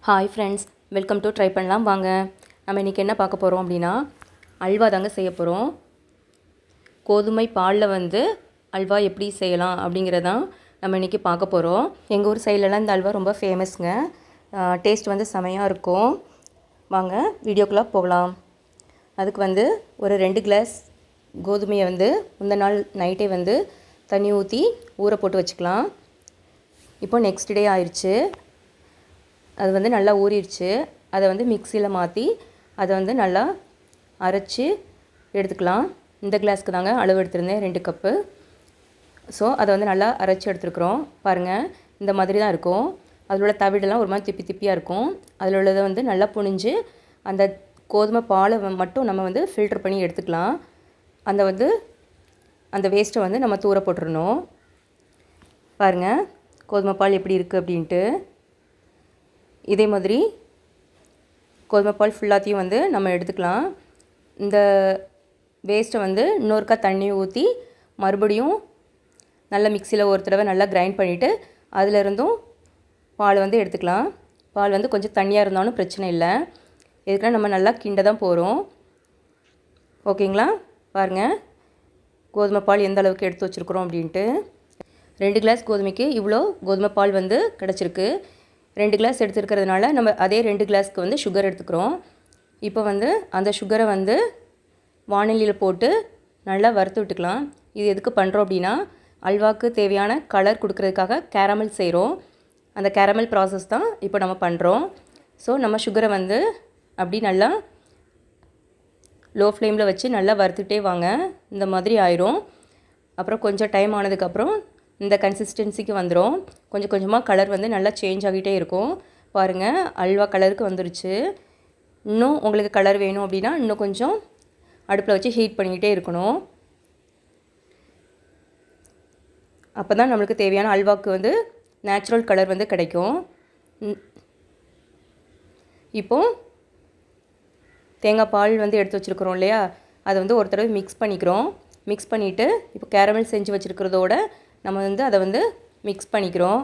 Hi friends, welcome to try பண்ணலாம் வாங்க. நம்ம இன்றைக்கி என்ன பார்க்க போகிறோம் அப்படின்னா, அல்வா தாங்க செய்ய போகிறோம். கோதுமை பாலில் அல்வா எப்படி செய்யலாம் அப்படிங்கிறதான் நம்ம இன்றைக்கி பார்க்க போகிறோம். எங்கள் ஊர் சைட்லலாம் இந்த அல்வா ரொம்ப ஃபேமஸ்ங்க. டேஸ்ட் செமையாக இருக்கும். வாங்க வீடியோக்குள்ளே போகலாம். அதுக்கு ஒரு 2 கிளாஸ் கோதுமையை முந்தின நாள் நைட்டே தண்ணி ஊற்றி ஊற போட்டு வச்சுக்கலாம். இப்போ நெக்ஸ்ட் டே ஆயிடுச்சு. அது நல்லா ஊறிடுச்சு. அதை மிக்சியில் மாற்றி அதை நல்லா அரைச்சி எடுத்துக்கலாம். இந்த கிளாஸ்க்கு தாங்க அளவு எடுத்துருந்தேன், 2 கப்பு. ஸோ அதை நல்லா அரைச்சி எடுத்துருக்குறோம். பாருங்கள், இந்த மாதிரி தான் இருக்கும். அதில் உள்ள தவிடெல்லாம் ஒரு மாதிரி திப்பி திப்பியாக இருக்கும். அதில் உள்ளதை நல்லா புழிஞ்சு அந்த கோதுமை பாலை மட்டும் நம்ம ஃபில்டர் பண்ணி எடுத்துக்கலாம். அந்த வேஸ்ட்டை நம்ம தூர போட்டுறணும். பாருங்கள் கோதுமை பால் எப்படி இருக்குது அப்படின்ட்டு. இதே மாதிரி கோதுமை பால் ஃபுல்லாத்தையும் நம்ம எடுத்துக்கலாம். இந்த வேஸ்ட்டை இன்னொருக்கா தண்ணி ஊற்றி மறுபடியும் நல்லா மிக்சியில் ஒரு தடவை நல்லா கிரைண்ட் பண்ணிவிட்டு அதிலிருந்தும் பால் எடுத்துக்கலாம். பால் கொஞ்சம் தண்ணியாக இருந்தாலும் பிரச்சனை இல்லை. இதுக்கெல்லாம் நம்ம நல்லா கிண்ட தான் போகிறோம். ஓகேங்களா? பாருங்கள் கோதுமை பால் எந்த அளவுக்கு எடுத்து வச்சுருக்குறோம் அப்படின்ட்டு. 2 கிளாஸ் கோதுமைக்கு இவ்வளோ கோதுமை பால் கிடச்சிருக்கு. 2 கிளாஸ் எடுத்துருக்கிறதுனால நம்ம அதே 2 கிளாஸ்க்கு சுகர் எடுத்துக்கிறோம். இப்போ அந்த சுகரை வானிலையில் போட்டு நல்லா வறுத்து விட்டுக்கலாம். இது எதுக்கு பண்ணுறோம் அப்படின்னா, அல்வாவுக்கு தேவையான கலர் கொடுக்கறதுக்காக கேரமல் செய்கிறோம். அந்த கேரமல் ப்ராசஸ் தான் இப்போ நம்ம பண்ணுறோம். ஸோ நம்ம சுகரை அப்படி நல்லா லோ ஃப்ளேமில் வச்சு நல்லா வறுத்துக்கிட்டே வாங்க. இந்த மாதிரி ஆயிரும். அப்புறம் கொஞ்சம் டைம் ஆனதுக்கப்புறம் இந்த கன்சிஸ்டன்சிக்கு வந்துடும். கொஞ்சம் கொஞ்சமாக கலர் நல்லா சேஞ்ச் ஆகிட்டே இருக்கும். பாருங்கள், அல்வா கலருக்கு வந்துருச்சு. இன்னும் உங்களுக்கு கலர் வேணும் அப்படின்னா இன்னும் கொஞ்சம் அடுப்பில் வச்சு ஹீட் பண்ணிக்கிட்டே இருக்கணும். அப்போ தான் நம்மளுக்கு தேவையான அல்வாவுக்கு நேச்சுரல் கலர் கிடைக்கும். இப்போது தேங்காய் பால் எடுத்து வச்சுருக்குறோம் இல்லையா, அதை ஒரு தடவை மிக்ஸ் பண்ணிக்கிறோம். மிக்ஸ் பண்ணிவிட்டு இப்போ கேரமல் செஞ்சு வச்சுருக்கிறதோட நம்ம அதை மிக்ஸ் பண்ணிக்கிறோம்.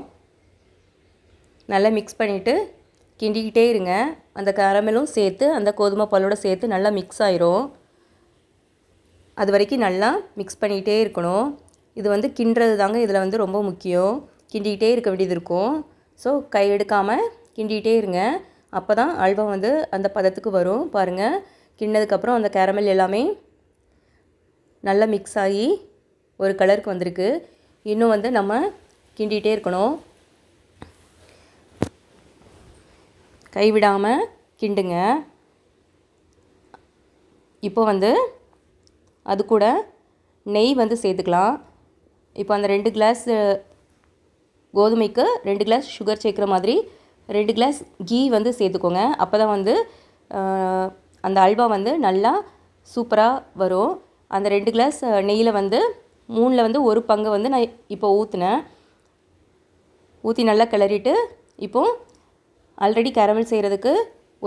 நல்லா மிக்ஸ் பண்ணிவிட்டு கிண்டிக்கிட்டே இருங்க. அந்த கேரமலும் சேர்த்து அந்த கோதுமை பாலோடு சேர்த்து நல்லா மிக்ஸ் ஆயிரும். அது வரைக்கும் நல்லா மிக்ஸ் பண்ணிக்கிட்டே இருக்கணும். இது கிண்டுறது தாங்க இதில் ரொம்ப முக்கியம். கிண்டிக்கிட்டே இருக்க வேண்டியது இருக்கும். ஸோ கை எடுக்காமல் கிண்டிக்கிட்டே இருங்க. அப்போ தான் அல்வா அந்த பதத்துக்கு வரும். பாருங்கள், கிண்டினதுக்கப்புறம் அந்த கேரமல் எல்லாமே நல்லா மிக்ஸ் ஆகி ஒரு கலருக்கு வந்திருக்கு. இன்னும் நம்ம கிண்டிகிட்டே இருக்கணும். கைவிடாமல் கிண்டுங்க. இப்போ அது கூட நெய் சேர்த்துக்கலாம். இப்போ அந்த 2 கிளாஸ் கோதுமைக்கு 2 கிளாஸ் சுகர் சேர்க்குற மாதிரி 2 கிளாஸ் கீ சேர்த்துக்கோங்க. அப்போ தான் அந்த அல்வா நல்லா சூப்பராக வரும். அந்த 2 கிளாஸ் நெய்யில் 3ல் 1 பங்கு நான் இப்போ ஊற்றினேன். ஊற்றி நல்லா கிளறிட்டு இப்போது ஆல்ரெடி கேரமல் செய்கிறதுக்கு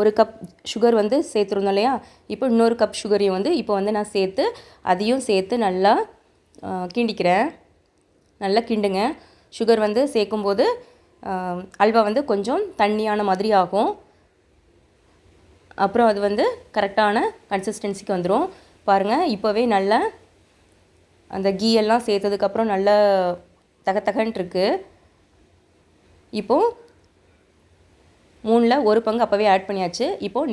1 கப் சுகர் சேர்த்துருந்தோம் இல்லையா, இப்போ இன்னொரு கப் சுகரையும் இப்போ நான் சேர்த்து அதையும் சேர்த்து நல்லா கிண்டிக்கிறேன். நல்லா கிண்டுங்க. சுகர் சேர்க்கும்போது அல்வா கொஞ்சம் தண்ணியான மாதிரி ஆகும். அப்புறம் அது கரெக்டான கன்சிஸ்டன்சிக்கு வந்துடும். பாருங்கள், இப்போவே நல்லா அந்த கீ எல்லாம் சேர்த்ததுக்கப்புறம் நல்லா தகத்தகன்ட்டுருக்கு. இப்போது 3ல் 1 பங்கு அப்போவே ஆட் பண்ணியாச்சு. இப்போது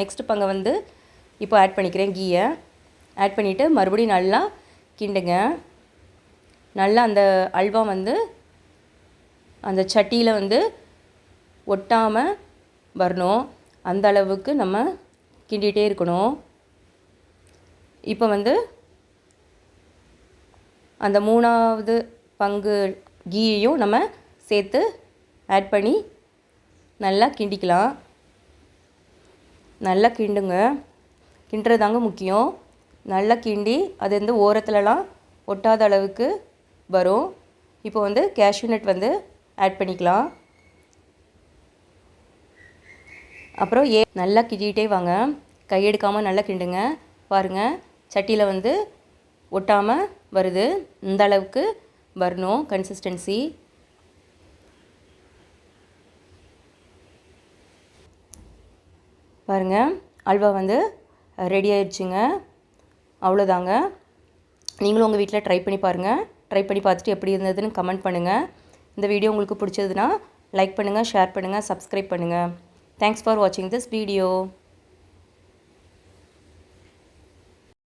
நெக்ஸ்ட் பங்கை இப்போ ஆட் பண்ணிக்கிறேன். கீயை ஆட் பண்ணிவிட்டு மறுபடியும் நல்லா கிண்டுங்க. நல்லா அந்த அல்வா அந்த சட்டியில் ஒட்டாமல் வரணும். அந்த அளவுக்கு நம்ம கிண்டிகிட்டே இருக்கணும். இப்போ அந்த 3வது பங்கு கீயையும் நம்ம சேர்த்து ஆட் பண்ணி நல்லா கிண்டிக்கலாம். நல்லா கிண்டுங்க. கிண்டுறதாங்க முக்கியம். நல்லா கிண்டி அது ஓரத்துலலாம் ஒட்டாத அளவுக்கு வரும். இப்போ கேஷ்யூ நட் ஆட் பண்ணிக்கலாம். அப்புறம் நல்லா கிண்டிகிட்டே வாங்க. கையெடுக்காமல் நல்லா கிண்டுங்க. பாருங்கள், சட்டியில் ஒட்டாமல் வருது. இந்த அளவுக்கு வரணும் கன்சிஸ்டன்சி. பாருங்கள், அல்வா வந்து ரெடி ஆயிடுச்சுங்க. அவ்வளோதாங்க. நீங்களும் உங்கள் வீட்டில் ட்ரை பண்ணி பாருங்கள். ட்ரை பண்ணி பார்த்துட்டு எப்படி இருந்ததுன்னு கமெண்ட் பண்ணுங்கள். இந்த வீடியோ உங்களுக்கு பிடிச்சதுன்னா லைக் பண்ணுங்கள், ஷேர் பண்ணுங்கள், சப்ஸ்கிரைப் பண்ணுங்கள். தேங்க்ஸ் ஃபார் வாட்சிங் திஸ் வீடியோ.